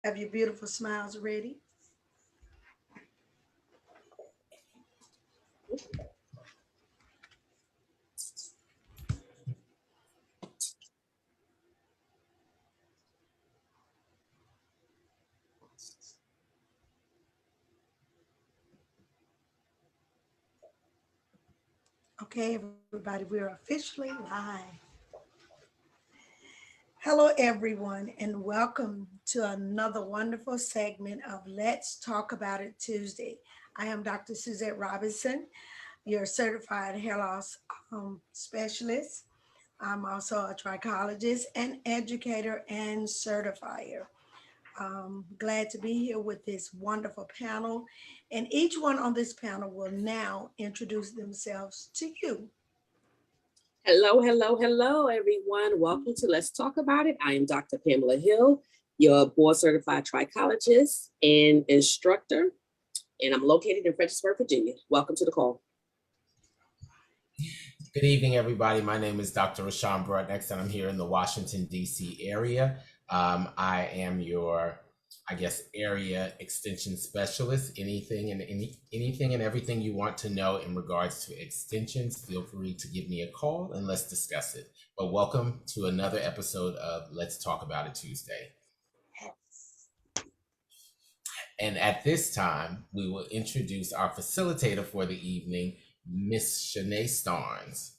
Have your beautiful smiles ready? Okay, everybody, we're officially live. Hello, everyone, and welcome to another wonderful segment of Let's Talk About It Tuesday. I am Dr. Suzette Robinson, your certified hair loss specialist. I'm also a trichologist and educator and certifier. Glad to be here with this wonderful panel, and each one on this panel will now introduce themselves to you. Hello, hello, hello, everyone. Welcome to Let's Talk About It. I am Dr. Pamela Hill, your board certified trichologist and instructor, and I'm located in Fredericksburg, Virginia. Welcome to the call. Good evening, everybody. My name is Dr. Rashawn Broadnex, and I'm here in the Washington, D.C. area. I am your, area extension specialist. Anything and everything you want to know in regards to extensions, feel free to give me a call and let's discuss it. But welcome to another episode of Let's Talk About It Tuesday. And at this time, we will introduce our facilitator for the evening, Miss Shanae Starnes.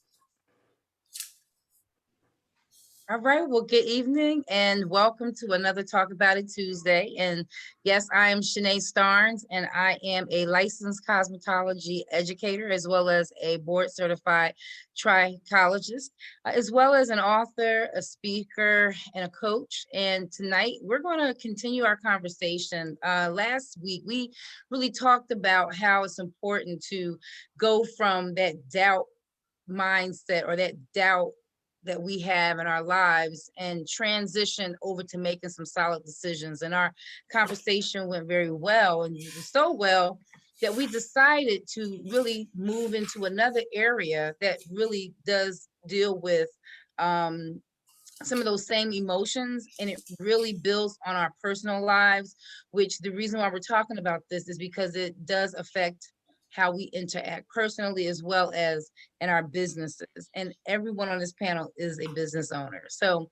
All right, well, good evening and welcome to another Talk About It Tuesday. And yes, I am Shanae Starnes, and I am a licensed cosmetology educator as well as a board certified trichologist, as well as an author, a speaker, and a coach. And tonight we're going to continue our conversation. Last week, we really talked about how it's important to go from that doubt mindset or that doubt that we have in our lives and transition over to making some solid decisions. And our conversation went very well, and so well that we decided to really move into another area that really does deal with some of those same emotions, and it really builds on our personal lives, which the reason why we're talking about this is because it does affect how we interact personally as well as in our businesses. And everyone on this panel is a business owner. So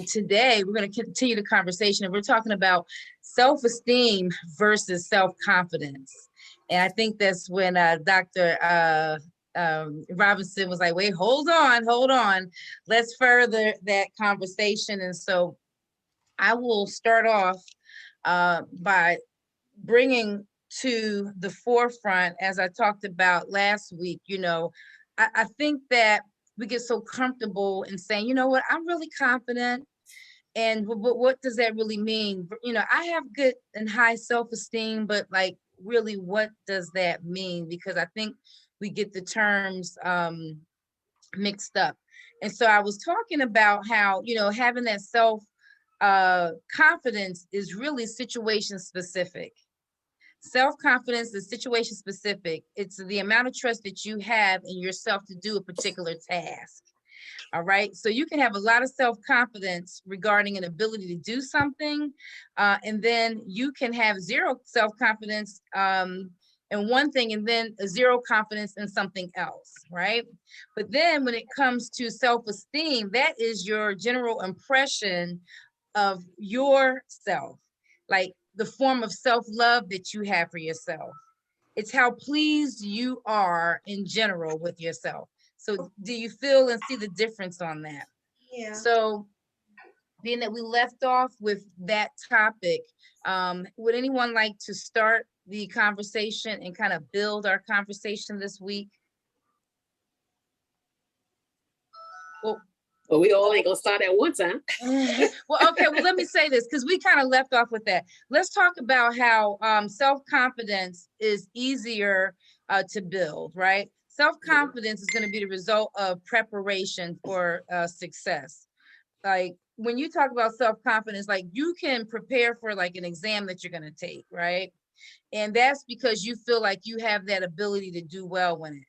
today we're going to continue the conversation, and we're talking about self-esteem versus self-confidence. And I think that's when Dr. Robinson was like, wait, hold on. Let's further that conversation. And so I will start off by bringing to the forefront, as I talked about last week, I think that we get so comfortable in saying, you know what, I'm really confident. And what does that really mean? I have good and high self-esteem, but like, really, what does that mean? Because I think we get the terms mixed up. And so I was talking about how, having that self confidence is really situation specific. Self-confidence is situation specific. It's the amount of trust that you have in yourself to do a particular task. All right. So you can have a lot of self-confidence regarding an ability to do something. And then you can have zero self-confidence in one thing and then a zero confidence in something else. Right. But then when it comes to self-esteem, that is your general impression of yourself, like the form of self-love that you have for yourself. It's how pleased you are in general with yourself. So do you feel and see the difference on that? Yeah. So being that we left off with that topic, would anyone like to start the conversation and kind of build our conversation this week? Well, we all ain't gonna start at one time. Well, okay, well, let me say this, because we kind of left off with that. Let's talk about how self-confidence is easier to build, right? Self-confidence is going to be the result of preparation for success. Like when you talk about self-confidence, like you can prepare for like an exam that you're going to take, right? And that's because you feel like you have that ability to do well in it.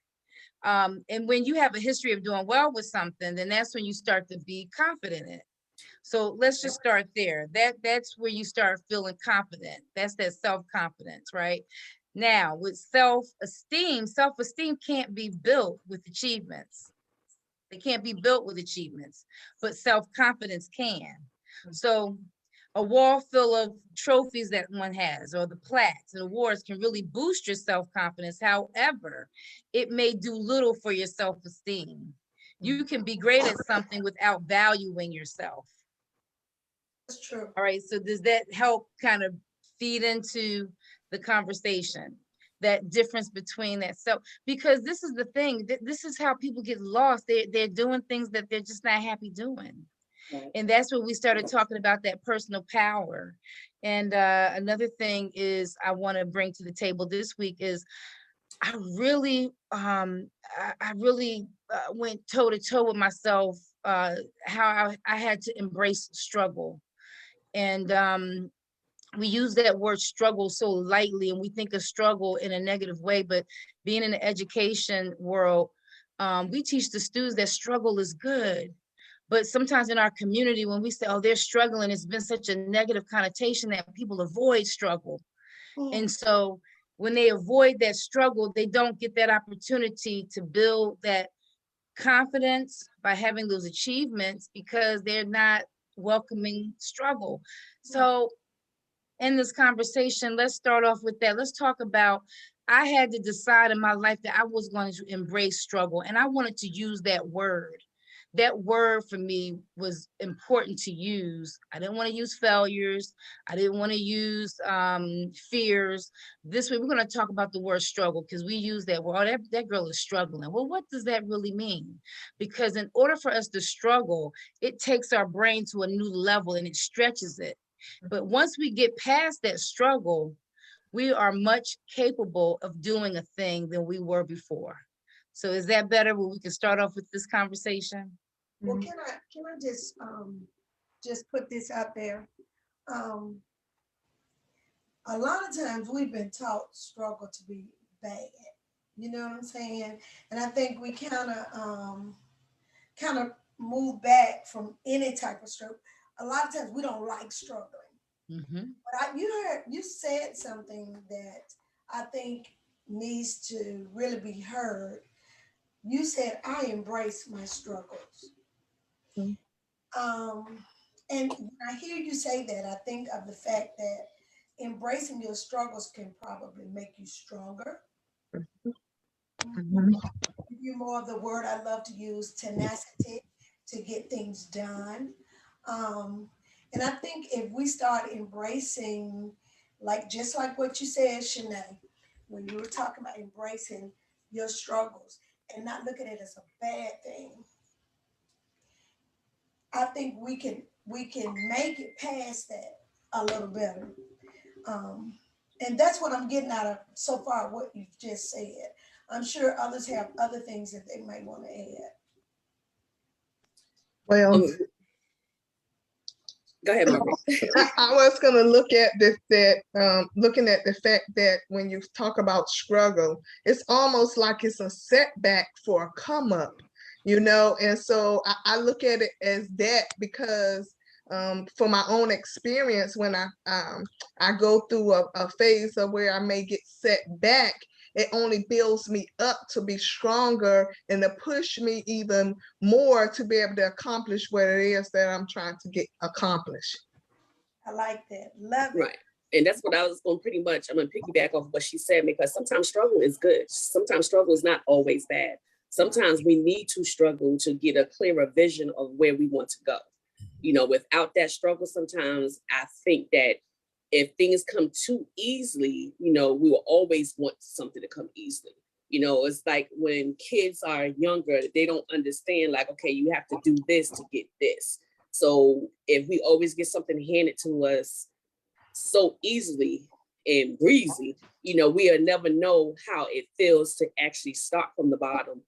And when you have a history of doing well with something, then that's when you start to be confident in it. So let's just start there. That's where you start feeling confident. That's that self-confidence, right? Now, with self-esteem can't be built with achievements. They can't be built with achievements, but self-confidence can. So a wall full of trophies that one has, or the plaques and awards, can really boost your self-confidence. However, it may do little for your self-esteem. You can be great at something without valuing yourself. That's true. All right, so does that help kind of feed into the conversation? That difference between that self, because this is the thing, this is how people get lost. They're doing things that they're just not happy doing. Right. And that's when we started talking about that personal power. And another thing is I want to bring to the table this week is I really went toe to toe with myself, how I had to embrace struggle. And we use that word struggle so lightly, and we think of struggle in a negative way, but being in the education world, we teach the students that struggle is good. But sometimes in our community, when we say, oh, they're struggling, it's been such a negative connotation that people avoid struggle. And so when they avoid that struggle, they don't get that opportunity to build that confidence by having those achievements, because they're not welcoming struggle. So in this conversation, let's start off with that. Let's talk about, I had to decide in my life that I was going to embrace struggle, and I wanted to use that word. That word for me was important to use. I didn't want to use failures. I didn't want to use fears. This way, we're going to talk about the word struggle, because we use that word. Oh, that girl is struggling. Well, what does that really mean? Because in order for us to struggle, it takes our brain to a new level and it stretches it. But once we get past that struggle, we are much capable of doing a thing than we were before. So is that better where we can start off with this conversation? Well, can I just put this out there? A lot of times we've been taught struggle to be bad. You know what I'm saying? And I think we kind of move back from any type of struggle. A lot of times we don't like struggling. Mm-hmm. But you said something that I think needs to really be heard. You said I embrace my struggles. Mhm. And when I hear you say that, I think of the fact that embracing your struggles can probably make you stronger. Mhm. Give you more of the word I love to use, tenacity, to get things done. Um, and I think if we start embracing, like just like what you said, Shanae, when you were talking about embracing your struggles and not looking at it as a bad thing, I think we can make it past that a little better. Um, and that's what I'm getting out of so far what you've just said. I'm sure others have other things that they might want to add. Well, Um, Go ahead, Margaret. I was going to look at this, looking at the fact that when you talk about struggle, it's almost like it's a setback for a come up, and so I look at it as that, because for my own experience, when I go through a phase of where I may get set back, it only builds me up to be stronger and to push me even more to be able to accomplish what it is that I'm trying to get accomplished. I like that. Love it. Right. And that's what I was going I'm going to piggyback off what she said, because sometimes struggle is good. Sometimes struggle is not always bad. Sometimes we need to struggle to get a clearer vision of where we want to go. Without that struggle, sometimes I think that if things come too easily, we will always want something to come easily. It's like when kids are younger, they don't understand, like, okay, you have to do this to get this. So if we always get something handed to us so easily and breezy, we'll never know how it feels to actually start from the bottom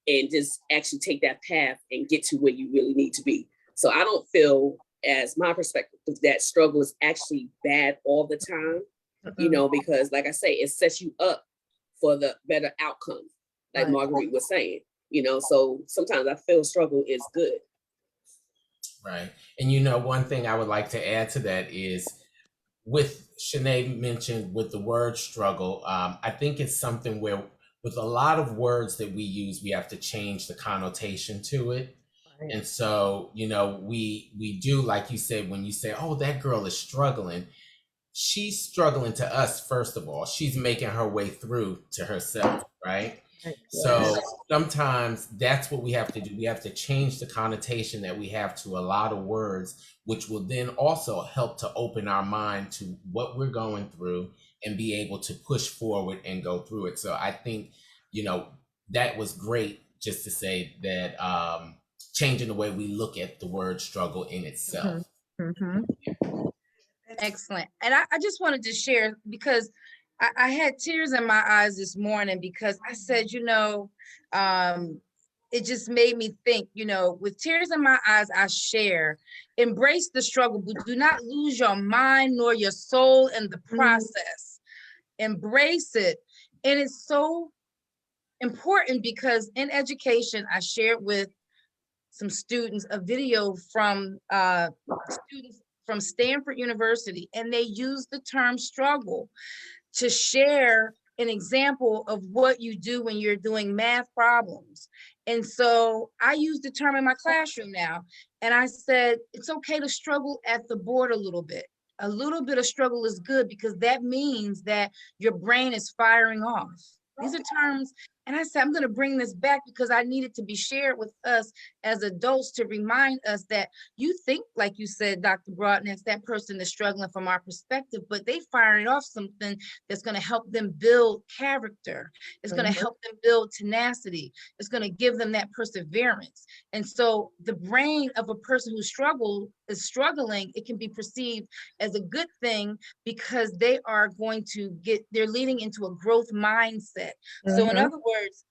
and just actually take that path and get to where you really need to be. So I don't feel, as my perspective, that struggle is actually bad all the time, because like I say, it sets you up for the better outcome, like Right. Marguerite was saying, so sometimes I feel struggle is good. Right. And one thing I would like to add to that is with Shanae mentioned with the word struggle, I think it's something where with a lot of words that we use, we have to change the connotation to it. Right. And so, we do, like you said, when you say, oh, that girl is struggling, she's struggling to us, first of all. She's making her way through to herself, right? Right. So sometimes that's what we have to do. We have to change the connotation that we have to a lot of words, which will then also help to open our mind to what we're going through and be able to push forward and go through it. So I think, that was great, just to say that changing the way we look at the word struggle in itself. Mhm. Excellent. And I just wanted to share because I had tears in my eyes this morning because I said, it just made me think, with tears in my eyes, I share, embrace the struggle, but do not lose your mind nor your soul in the process. Embrace it. And it's so important because in education, I shared with some students a video from students from Stanford University, and they use the term struggle to share an example of what you do when you're doing math problems. And so I use the term in my classroom now, and I said, it's okay to struggle at the board a little bit. A little bit of struggle is good because that means that your brain is firing off. These are terms, and I said, I'm going to bring this back because I need it to be shared with us as adults to remind us that you think, like you said, Dr. Broadnex, that person is struggling from our perspective, but they firing off something that's going to help them build character. It's going to help them build tenacity. It's going to give them that perseverance. And so the brain of a person who is struggling, it can be perceived as a good thing because they are going to they're leading into a growth mindset. So in other words,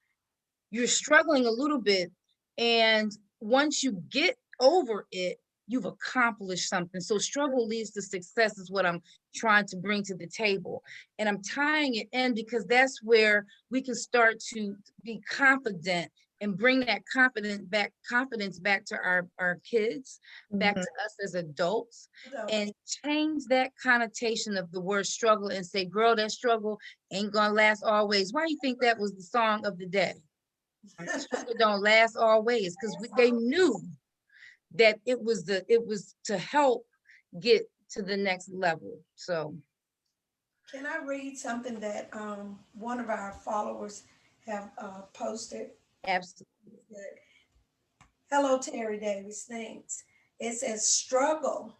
you're struggling a little bit, and once you get over it, you've accomplished something. So struggle leads to success is what I'm trying to bring to the table. And I'm tying it in because that's where we can start to be confident and bring that confidence back to our kids, back to us as adults, and change that connotation of the word struggle and say, girl, that struggle ain't gonna last always. Why do you think that was the song of the day? Struggle don't last always, because they knew that it was to help get to the next level. So Can I read something that one of our followers have posted? absolutely. Hello, Terry Davis. Thanks. It says, struggle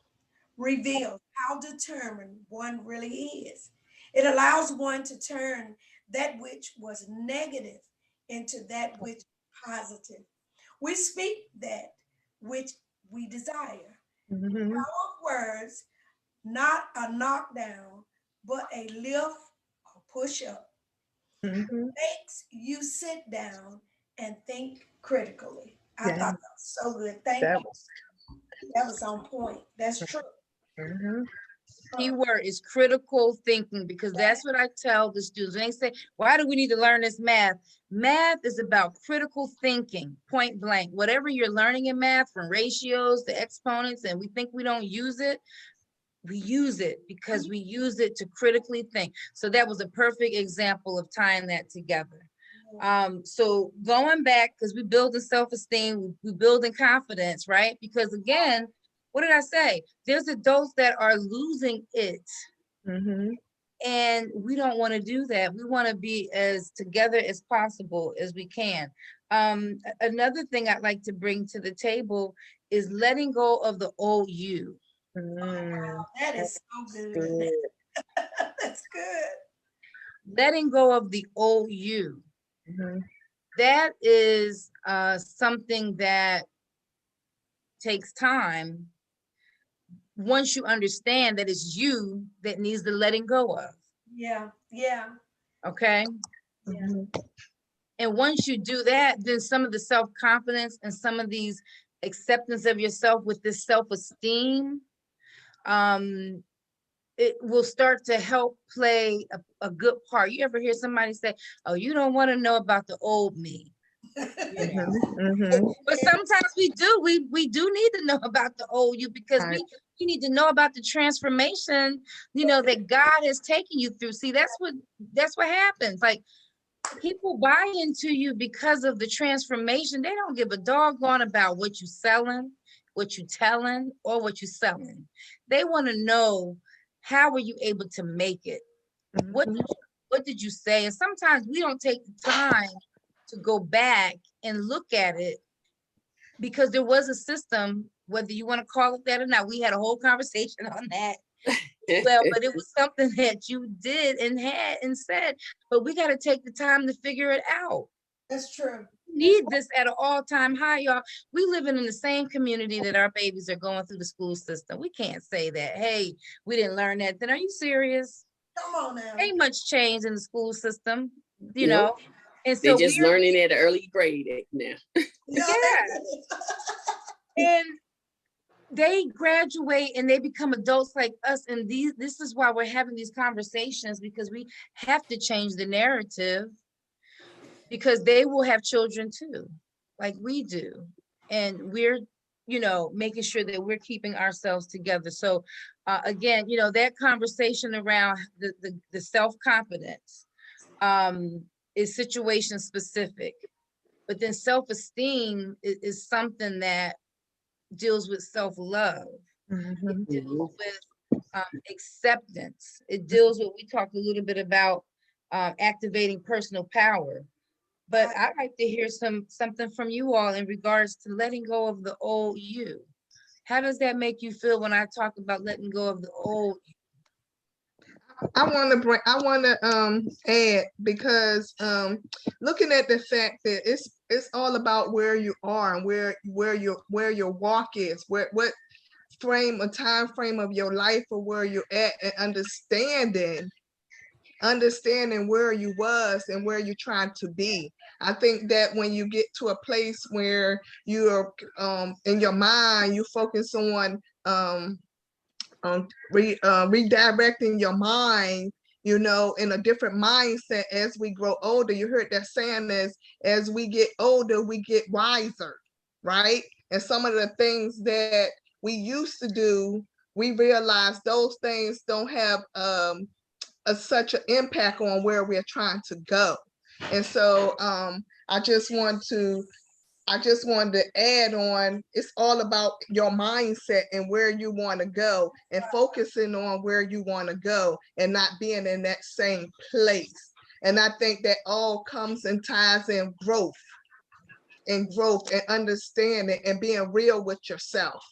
reveals how determined one really is. It allows one to turn that which was negative into that which positive. We speak that which we desire. Power of words, not a knockdown, but a lift or push up, makes you sit down and think critically. I thought that was so good. Thank you. That was on point. That's true. Key word is critical thinking, because that's what I tell the students when they say, why do we need to learn this math? Math is about critical thinking, point blank. Whatever you're learning in math, from ratios to exponents, and we think we don't use it, we use it because we use it to critically think. So that was a perfect example of tying that together. So going back, because we building self-esteem, we building confidence, right? Because again, what did I say? There's adults that are losing it. And we don't want to do that. We want to be as together as possible as we can. Another thing I'd like to bring to the table is letting go of the old you. Wow, that is so good. That's good. Letting go of the old you. That is something that takes time once you understand that it's you that needs the letting go of. Yeah, yeah. Okay. And once you do that, then some of the self-confidence and some of these acceptance of yourself with this self-esteem, it will start to help play a good part. You ever hear somebody say, oh, you don't want to know about the old me? You know. Mhm. But sometimes we do. We do need to know about the old you because Right. we need to know about the transformation, you know, that God has taken you through. See, that's what happens. Like people buy into you because of the transformation. They don't give a doggone about what you selling, what you telling, or what you selling. They want to know, how were you able to make it? What Mhm. what did you say? And sometimes we don't take the time to go back and look at it because there was a system, whether you want to call it that or not. We had a whole conversation on that. Well, but it was something that you did and had and said, but we got to take the time to figure it out. That's true. Need this at an all-time high, y'all. We living in the same community that our babies are going through the school system. We can't say that, hey, we didn't learn that. Then are you serious? Come on now. Ain't much change in the school system, you Nope. know. And They're so just learning at an early grade now. Yeah. and they graduate and they become adults like us. And this is why we're having these conversations, because we have to change the narrative, because they will have children too, like we do. And we're, you know, making sure that we're keeping ourselves together. So again, you know, that conversation around the self-confidence is situation specific, but then self-esteem is something that deals with self-love. It Mhm. deals with acceptance. It deals with, we talked a little bit about activating personal power. But I'd like to hear something from you all in regards to letting go of the old you. How does that make you feel when I talk about letting go of the old you? I want to add, because looking at the fact that it's all about where you are and where your walk is, what time frame of your life or where you're at, and understanding where you was and where you're trying to be. I think that when you get to a place where you're in your mind, you focus on redirecting your mind, you know, in a different mindset as we grow older. You heard that saying, as we get older, we get wiser, right? And some of the things that we used to do, we realize those things don't have such an impact on where we're trying to go. And so I just want to I just wanted to add on, it's all about your mindset and where you want to go, and focusing on where you want to go and not being in that same place. And I think that all comes and ties in growth and understanding and being real with yourself.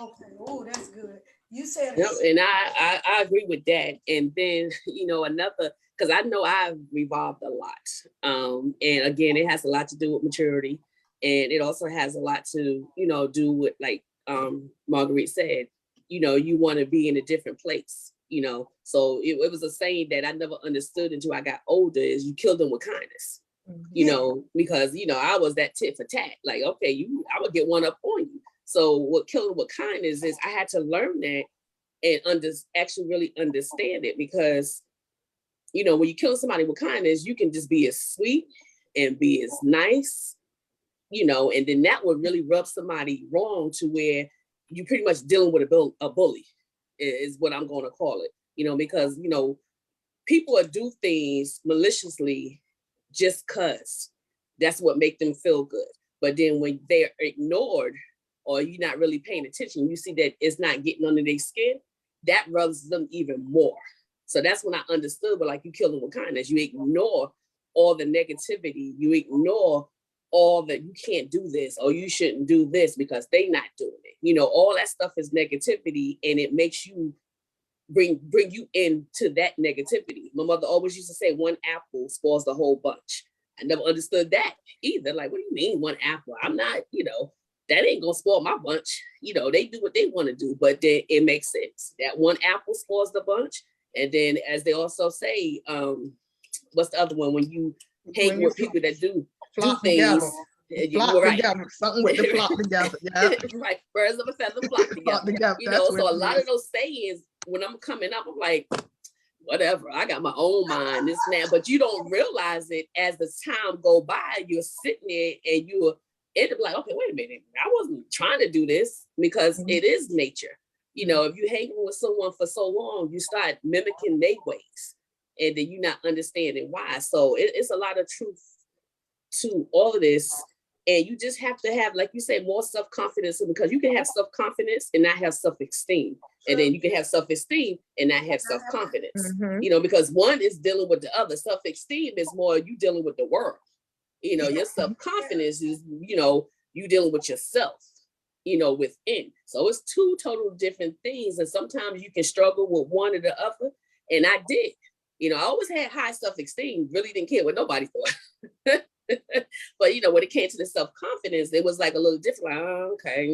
Okay. Oh, that's good. You said Yep, it's and I agree with that. And then, another, because I know I've revolved a lot. And again, it has a lot to do with maturity. And it also has a lot to, do with, like Marguerite said, you want to be in a different place, So it was a saying that I never understood until I got older, is you kill them with kindness, because, I was that tit for tat. Like, okay, I would get one up on you. So what killing with kindness is, I had to learn that and actually really understand it, because, when you kill somebody with kindness, you can just be as sweet and be as nice, and then that would really rub somebody wrong to where you pretty much dealing with a bully is what I'm going to call it, because, people will do things maliciously just cause that's what make them feel good. But then when they're ignored, or you're not really paying attention, you see that it's not getting under their skin, that rubs them even more. So that's when I understood, but like, you kill them with kindness. You ignore all the negativity. You ignore all that you can't do this, or you shouldn't do this because they not doing it. All that stuff is negativity, and it makes you bring you into that negativity. My mother always used to say, one apple spoils the whole bunch. I never understood that either. Like, what do you mean one apple? I'm not, that ain't gonna spoil my bunch. They do what they want to do, but then it makes sense that one apple spoils the bunch. And then, as they also say, what's the other one? When you hang with people that do things, Flock right? together, something with the flock together. Yeah, Right. Birds of a feather flock together. flock together. That's So what a it lot is. of those sayings, when I'm coming up, I'm like, whatever. I got my own mind, this and that. But you don't realize it as the time go by. You're sitting there and you end up like, okay, wait a minute. I wasn't trying to do this, because it is nature. You know, if you hang with someone for so long, you start mimicking their ways, and then you're not understanding why. So it's a lot of truth to all of this. And you just have to have, like you say, more self-confidence, because you can have self-confidence and not have self-esteem. And then you can have self-esteem and not have self-confidence, you know, because one is dealing with the other. Self-esteem is more you dealing with the world. You know, your self-confidence is, you know, you dealing with yourself, you know, within. So it's two total different things. And sometimes you can struggle with one or the other. And I did. You know, I always had high self-esteem, really didn't care what nobody thought. But, you know, when it came to the self-confidence, it was like a little different. Like, oh, okay,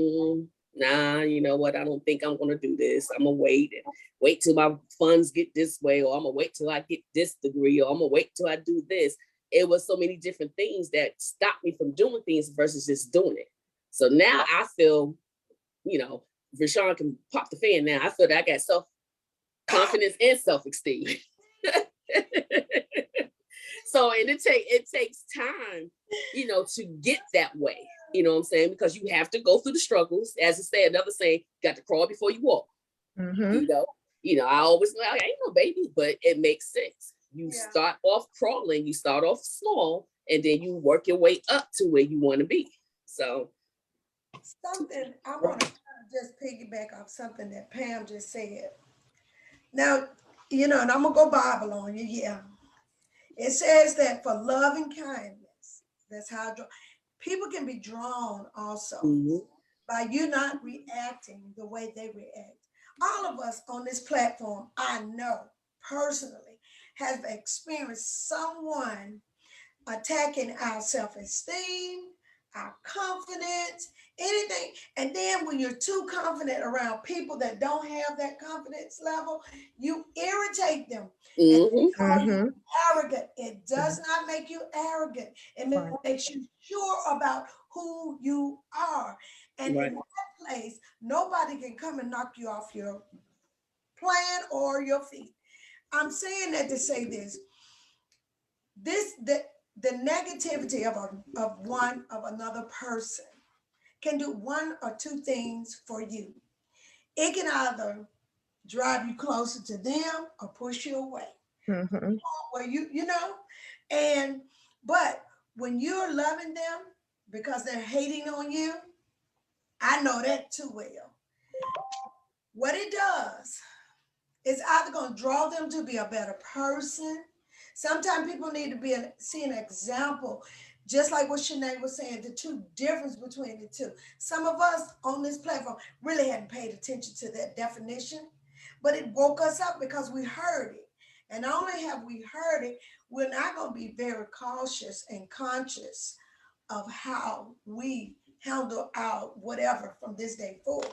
nah, you know what? I don't think I'm going to do this. I'm going to wait till my funds get this way, or I'm going to wait till I get this degree, or I'm going to wait till I do this. It was so many different things that stopped me from doing things versus just doing it. So now I feel, you know, Rashawn can pop the fan now. I feel that I got self-confidence and self-esteem. So, and it takes time, you know, to get that way, you know what I'm saying? Because you have to go through the struggles. As I say, another saying, got to crawl before you walk. You know, I always like, I ain't no baby, but it makes sense. You start off crawling, you start off small, and then you work your way up to where you want to be. So something I want to just piggyback off something that Pam just said. Now, you know, and I'm gonna go Bible on you, yeah. It says that for love and kindness, that's how people can be drawn also by you not reacting the way they react. All of us on this platform, I know personally, have experienced someone attacking our self-esteem, our confidence, anything. And then when you're too confident around people that don't have that confidence level, you irritate them. And they call you arrogant. It does not make you arrogant. It makes you sure about who you are. And in that place, nobody can come and knock you off your plan or your feet. I'm saying that to say this. The negativity of another person can do one or two things for you. It can either drive you closer to them or push you away. Where you know, and but when you're loving them because they're hating on you, I know that too well. What it does, it's either going to draw them to be a better person. Sometimes people need to see an example, just like what Shanae was saying, the two difference between the two. Some of us on this platform really hadn't paid attention to that definition, but it woke us up because we heard it. And not only have we heard it, we're not going to be very cautious and conscious of how we handle our whatever from this day forward.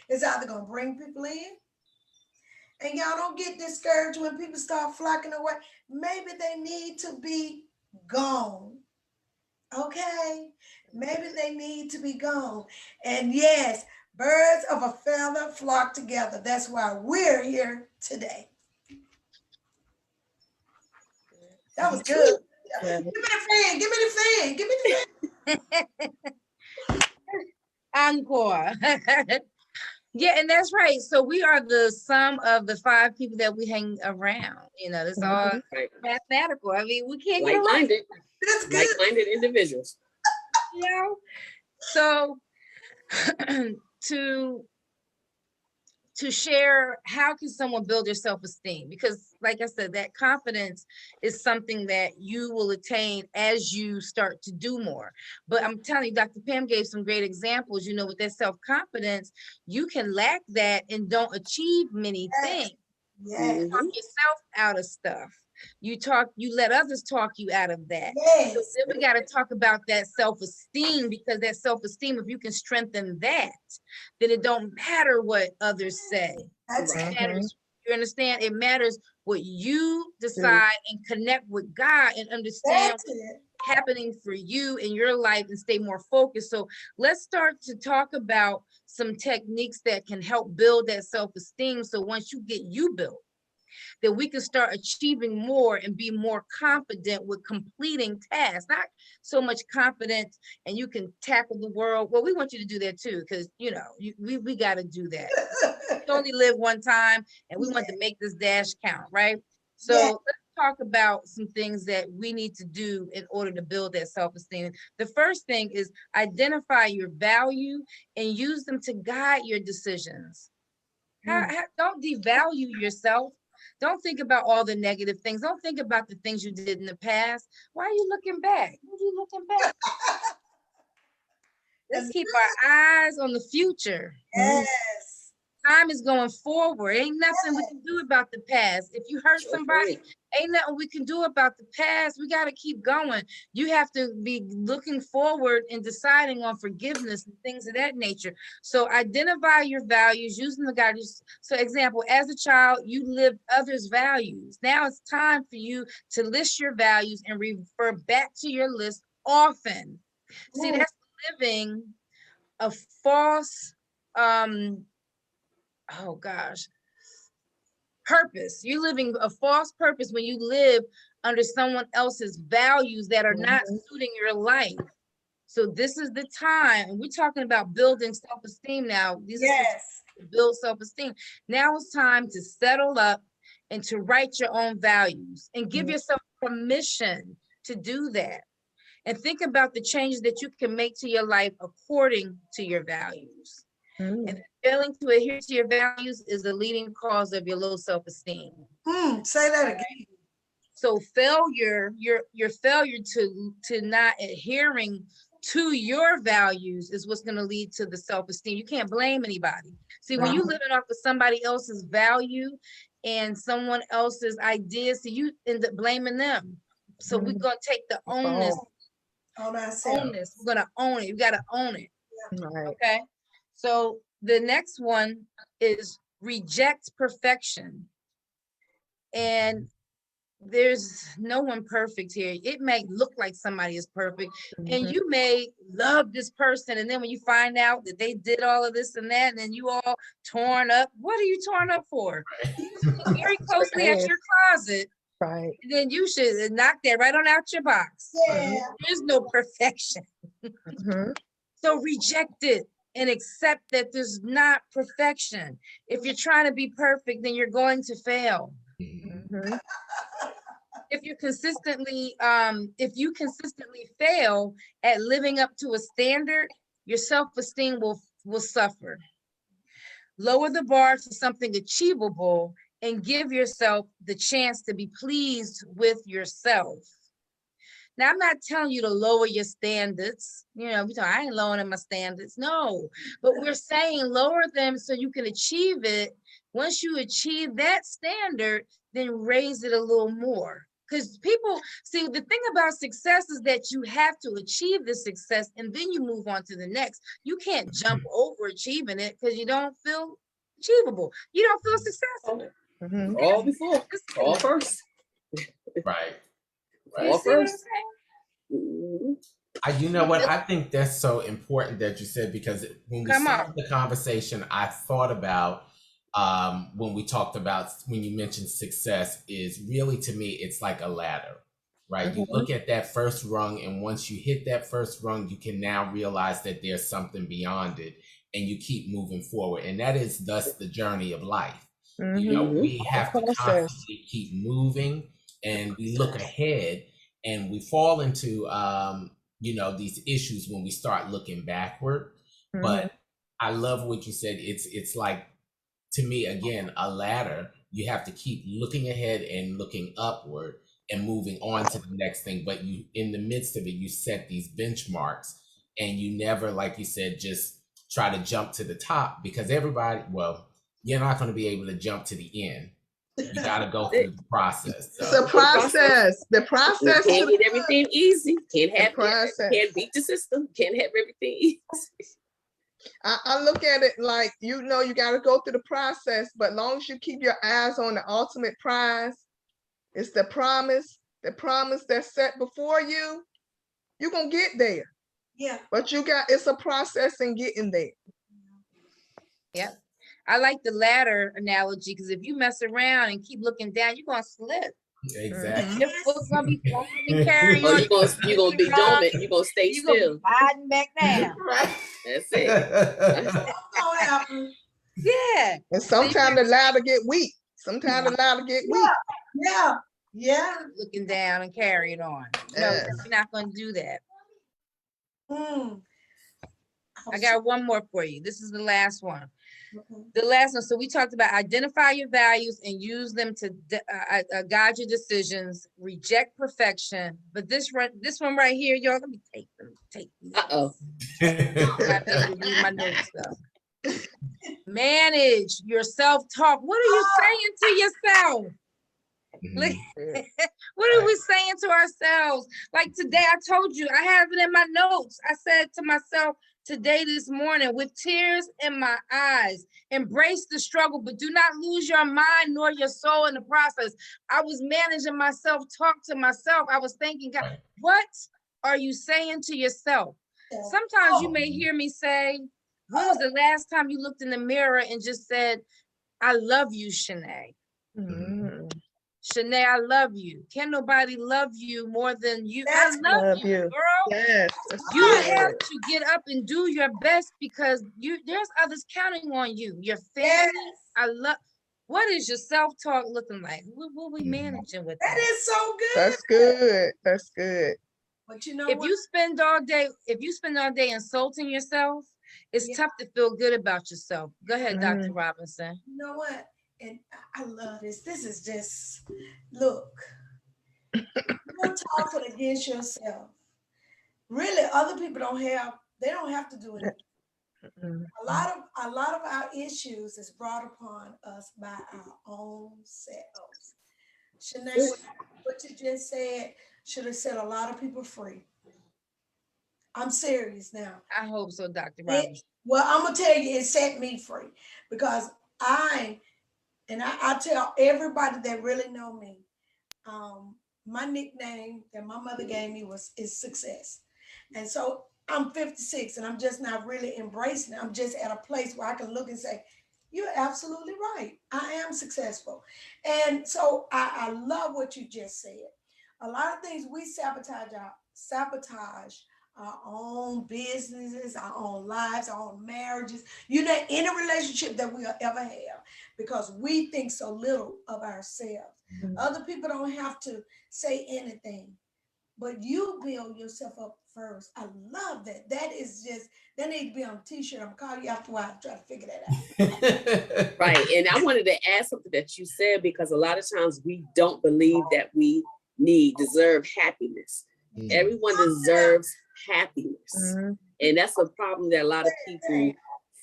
It's either going to bring people in, and y'all don't get discouraged when people start flocking away. Maybe they need to be gone. Okay? Maybe they need to be gone. And yes, birds of a feather flock together. That's why we're here today. That was good. Give me the fan. Give me the fan. Give me the fan. Encore. Yeah, and that's right. So we are the sum of the 5 people that we hang around. You know, it's all mathematical. I mean, we can't get around. Like-minded individuals. You know, so to share, how can someone build their self-esteem? Because like I said, that confidence is something that you will attain as you start to do more. But I'm telling you, Dr. Pam gave some great examples. You know, with that self-confidence, you can lack that and don't achieve many things. You talk yourself out of stuff. You let others talk you out of that. So then we got to talk about that self-esteem, because that self-esteem, if you can strengthen that, then it don't matter what others say. It matters, you understand? It matters what you decide and connect with God and understand what's happening for you in your life and stay more focused. So let's start to talk about some techniques that can help build that self-esteem. So once you get you built, that we can start achieving more and be more confident with completing tasks, not so much confidence and you can tackle the world. Well, we want you to do that too, because we got to do that. We only live one time and we want to make this dash count, right? So Yeah. let's talk about some things that we need to do in order to build that self-esteem. The first thing is identify your value and use them to guide your decisions. Don't devalue yourself. Don't think about all the negative things. Don't think about the things you did in the past. Why are you looking back? What are you looking back? Let's keep our eyes on the future. Yes. Time is going forward. Ain't nothing we can do about the past. If you hurt somebody, ain't nothing we can do about the past. We got to keep going. You have to be looking forward and deciding on forgiveness and things of that nature. So identify your values using the guidance. So example, as a child, you lived others' values. Now it's time for you to list your values and refer back to your list often. See, that's living a false, oh gosh, purpose. You're living a false purpose when you live under someone else's values that are not suiting your life. So this is the time, and we're talking about building self-esteem now. These are to build self-esteem. Now it's time to settle up and to write your own values and give yourself permission to do that. And think about the changes that you can make to your life according to your values. And failing to adhere to your values is the leading cause of your low self-esteem. Say that again. So failure, your failure to not adhering to your values is what's going to lead to the self-esteem. You can't blame anybody. See, when you're living off of somebody else's value and someone else's ideas, so you end up blaming them. So we're going to take the onus On ourselves. We're going to own it. You got to own it. Right. Okay. So the next one is reject perfection. And there's no one perfect here. It may look like somebody is perfect and you may love this person. And then when you find out that they did all of this and that, and then you all torn up, what are you torn up for? Look very closely at your closet. Right. And then you should knock that right on out your box. There's no perfection. So reject it and accept that there's not perfection. If you're trying to be perfect, then you're going to fail. If you consistently fail at living up to a standard, your self-esteem will suffer. Lower the bar to something achievable and give yourself the chance to be pleased with yourself. Now, I'm not telling you to lower your standards. I ain't lowering my standards. No, but we're saying lower them so you can achieve it. Once you achieve that standard, then raise it a little more. Because people, see, the thing about success is that you have to achieve the success and then you move on to the next. You can't jump over achieving it because you don't feel achievable. You don't feel successful. All before, all first. Right. All first. You know what? I think that's so important that you said, because when we started the conversation, I thought about when you mentioned success, is really, to me, it's like a ladder, right? You look at that first rung, and once you hit that first rung, you can now realize that there's something beyond it, and you keep moving forward. And that is thus the journey of life. We have to constantly keep moving, and we look ahead, and we fall into these issues when we start looking backward. But I love what you said. It's like, to me, again, a ladder. You have to keep looking ahead and looking upward and moving on to the next thing. But you, in the midst of it, you set these benchmarks, and you never, like you said, just try to jump to the top, because you're not going to be able to jump to the end. You got to go through the process. It's a process. The process. Can't get everything easy. Can't beat the system. Can't have everything easy. I look at it like, you got to go through the process, but as long as you keep your eyes on the ultimate prize, it's the promise that's set before you, you're going to get there. Yeah. But it's a process in getting there. Yep. I like the ladder analogy because if you mess around and keep looking down, you're gonna slip. Exactly. Your foot's gonna be carrying Or on. you're gonna be dormant. You're gonna stay You're gonna be still. sliding back down. Right. That's it. What's gonna happen? Yeah. And So you sometimes the ladder get weak. Sometimes the ladder get weak. Yeah, yeah. looking down and carrying on. No, Yes. we're not gonna do that. Mm. I got one more for you. This is the last one. Okay. The last one. So we talked about identify your values and use them to guide your decisions. Reject perfection. But this one right here, y'all. Let me take these. Uh-oh. I need to read my notes though. Manage your self-talk. What are you saying to yourself? Like, what are we saying to ourselves? Like today, I told you, I have it in my notes. I said to myself today, this morning, with tears in my eyes, embrace the struggle, but do not lose your mind nor your soul in the process. I was managing myself, talk to myself. I was thinking, God, what are you saying to yourself? Sometimes you may hear me say, when was the last time you looked in the mirror and just said, I love you, Shanae? Shanae, I love you. Can nobody love you more than you? I love you, girl. Yes. You have to get up and do your best because there's others counting on you. Your family. Yes. What is your self-talk looking like? What we managing with That that? is so good. That's good. That's good. But you know If what? you spend all day insulting yourself, it's tough to feel good about yourself. Go ahead, Dr. Robinson. You know what? And I love this. This is just, look, you're talking against yourself. Really, other people they don't have to do anything. A lot of our issues is brought upon us by our own selves. Shanae, what you just said should have set a lot of people free. I'm serious now. I hope so, Dr. Robinson. Well, I'm gonna tell you, it set me free because I tell everybody that really know me, my nickname that my mother gave me is success. And so I'm 56 and I'm just not really embracing it. I'm just at a place where I can look and say, you're absolutely right. I am successful. And so I love what you just said. A lot of things we sabotage our own businesses, our own lives, our own marriages, any relationship that we'll ever have, because we think so little of ourselves. Other people don't have to say anything, but you build yourself up first. I love that. That needs to be on a t-shirt. I'm gonna call you after a while to try to figure that out. Right. And I wanted to add something that you said, because a lot of times we don't believe that we deserve happiness. Everyone deserves happiness. And that's a problem that a lot of people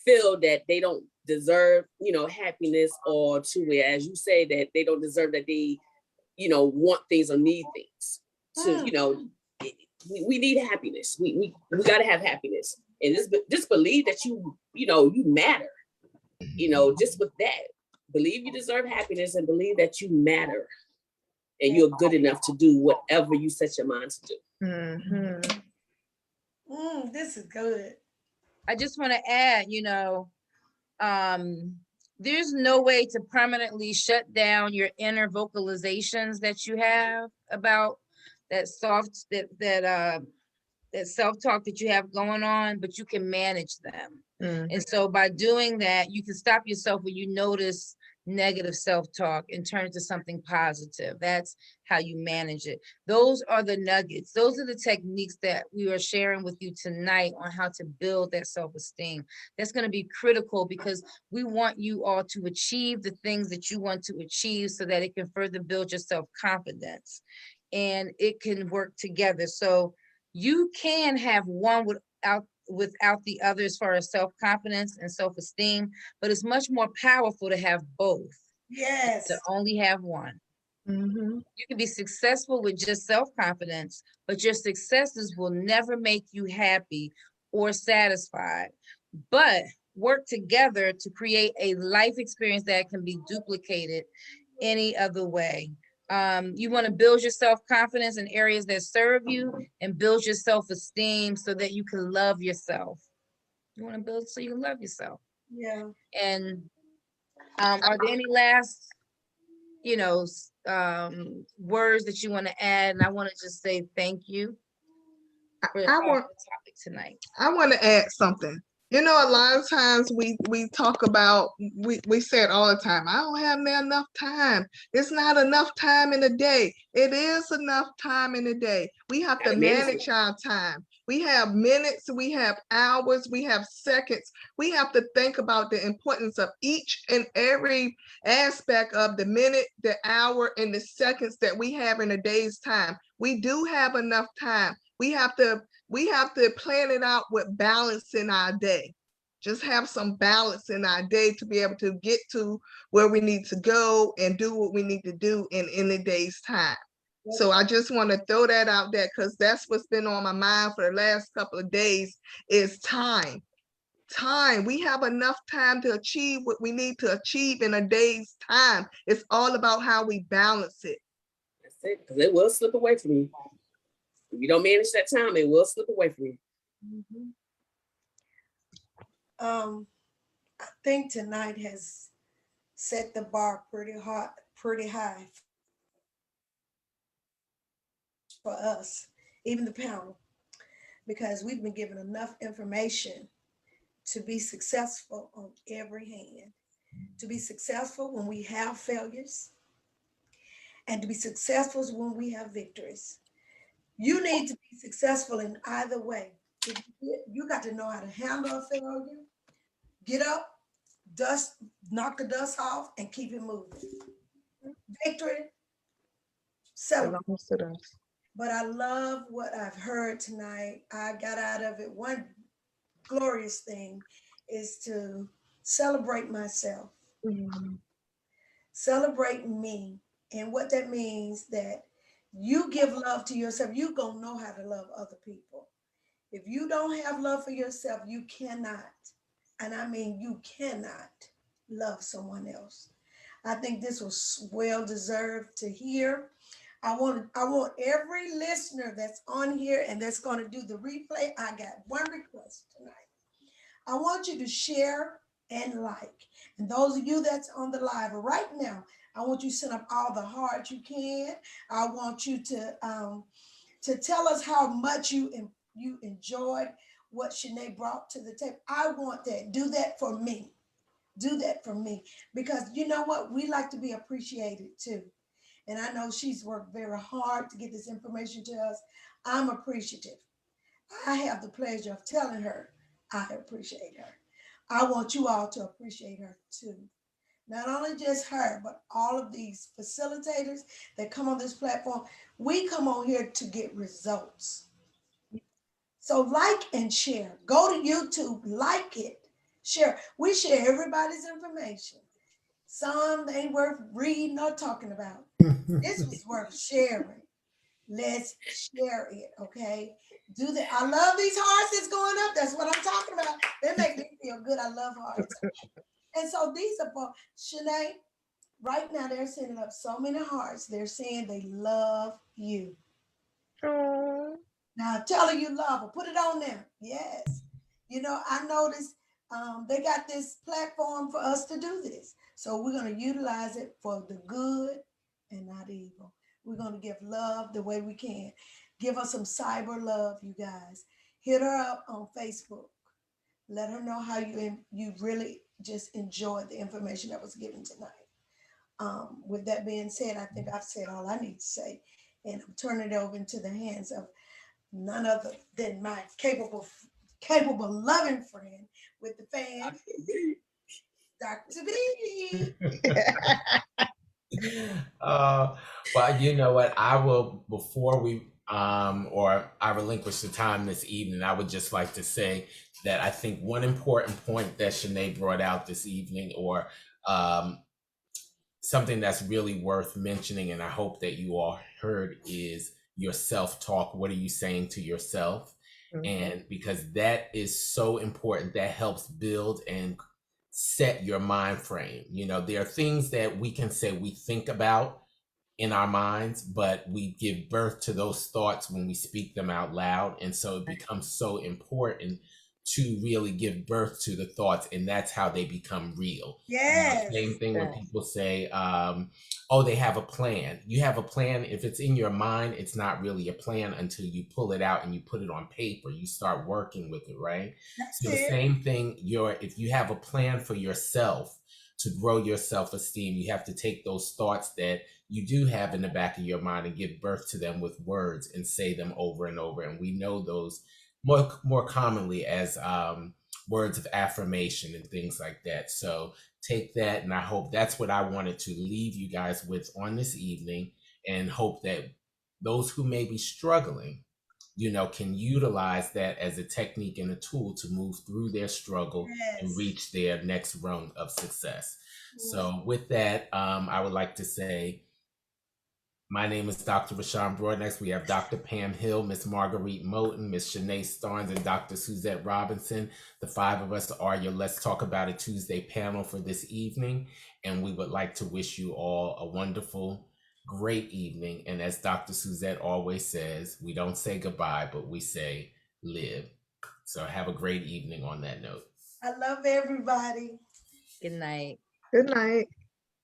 feel that they don't deserve, happiness, or to where, as you say, that they don't deserve that they, want things or need things. We need happiness. We got to have happiness. And just believe that you matter. Just with that, believe you deserve happiness and believe that you matter and you're good enough to do whatever you set your mind to do. This is good. I just want to add, there's no way to permanently shut down your inner vocalizations that you have about that self-talk that you have going on, but you can manage them. And so by doing that, you can stop yourself when you notice negative self-talk and turn it to something positive. That's how you manage it. Those are the nuggets. Those are the techniques that we are sharing with you tonight on how to build that self-esteem. That's going to be critical because we want you all to achieve the things that you want to achieve so that it can further build your self-confidence and it can work together. So you can have one without the other as far as self-confidence and self-esteem, but it's much more powerful to have both. Yes. To only have one. You can be successful with just self-confidence, but your successes will never make you happy or satisfied. But work together to create a life experience that can be duplicated any other way. You want to build your self-confidence in areas that serve you and build your self-esteem so that you can love yourself. You want to build so you can love yourself. Yeah. And Are there any last, words that you want to add? And I want to just say thank you for I want the topic tonight. I want to add something. You know, a lot of times we talk about, we say it all the time, I don't have enough time. It's not enough time in a day. It is enough time in a day. We have to Gotta manage manage it. our time. We have minutes, we have hours, we have seconds. We have to think about the importance of each and every aspect of the minute, the hour, and the seconds that we have in a day's time. We do have enough time. We have to plan it out with balance in our day. Just have some balance in our day to be able to get to where we need to go and do what we need to do in a day's time. So I just want to throw that out there because that's what's been on my mind for the last couple of days is time. Time. We have enough time to achieve what we need to achieve in a day's time. It's all about how we balance it. That's it, because it will slip away from you. If you don't manage that time, it will slip away from you. I think tonight has set the bar pretty high for us, even the panel, because we've been given enough information to be successful on every hand, to be successful when we have failures, and to be successful when we have victories. You need to be successful in either way. You got to know how to handle a failure, get up, dust, knock the dust off, and keep it moving. Victory, celebrate. Belongs to us. But I love what I've heard tonight. I got out of it one glorious thing is to celebrate myself, celebrate me. And what that means that you give love to yourself, you gonna know how to love other people. If you don't have love for yourself, you cannot, and I mean you cannot love someone else. I think this was well deserved to hear. I want every listener that's on here and that's going to do the replay. I got one request tonight. I want you to share and like. And those of you that's on the live right now, I want you to send up all the hearts you can. I want you to tell us how much you enjoyed what Shanae brought to the table. I want that. Do that for me. Do that for me. Because you know what? We like to be appreciated too. And I know she's worked very hard to get this information to us. I'm appreciative. I have the pleasure of telling her I appreciate her. I want you all to appreciate her too. Not only just her, but all of these facilitators that come on this platform. We come on here to get results. So like and share. Go to YouTube, like it, share. We share everybody's information. Some ain't worth reading or talking about. This was worth sharing. Let's share it, okay? Do that. I love these hearts that's going up. That's what I'm talking about. They make me feel good. I love hearts. And so these are for Shanae. Right now, they're sending up so many hearts. They're saying they love you. Oh. Now tell her you love her. Put it on there. Yes. You know, I noticed they got this platform for us to do this. So we're going to utilize it for the good and not evil. We're going to give love the way we can. Give her some cyber love, you guys. Hit her up on Facebook. Let her know how you really just enjoyed the information that was given tonight. With that being said, I think I've said all I need to say. And I'm turning it over into the hands of none other than my capable, loving friend with the fan, Dr. B. Well, you know what? I will, before we or I relinquish the time this evening, I would just like to say that I think one important point that Shanae brought out this evening, or something that's really worth mentioning, and I hope that you all heard, is your self-talk. What are you saying to yourself? And because that is so important, that helps build and set your mind frame. You know, there are things that we can say we think about in our minds, but we give birth to those thoughts when we speak them out loud. And so it becomes so important to really give birth to the thoughts, and that's how they become real. Yes. Same thing when Yes. people say, oh, they have a plan. You have a plan. If it's in your mind, it's not really a plan until you pull it out and you put it on paper. You start working with it, right? That's So the it. same thing, if you have a plan for yourself to grow your self-esteem, you have to take those thoughts that you do have in the back of your mind and give birth to them with words and say them over and over. And we know those more commonly as words of affirmation and things like that. So take that, and I hope that's what I wanted to leave you guys with on this evening, and hope that those who may be struggling, can utilize that as a technique and a tool to move through their struggle and Yes. reach their next rung of success. So with that, I would like to say, my name is Dr. Rashawn Broadnex. We have Dr. Pam Hill, Miss Marguerite Moten, Miss Shanae Starnes, and Dr. Suzette Robinson. The five of us are your Let's Talk About It Tuesday panel for this evening. And we would like to wish you all a wonderful, great evening. And as Dr. Suzette always says, we don't say goodbye, but we say live. So have a great evening on that note. I love everybody. Good night. Good night.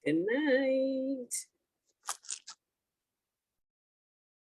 Good night.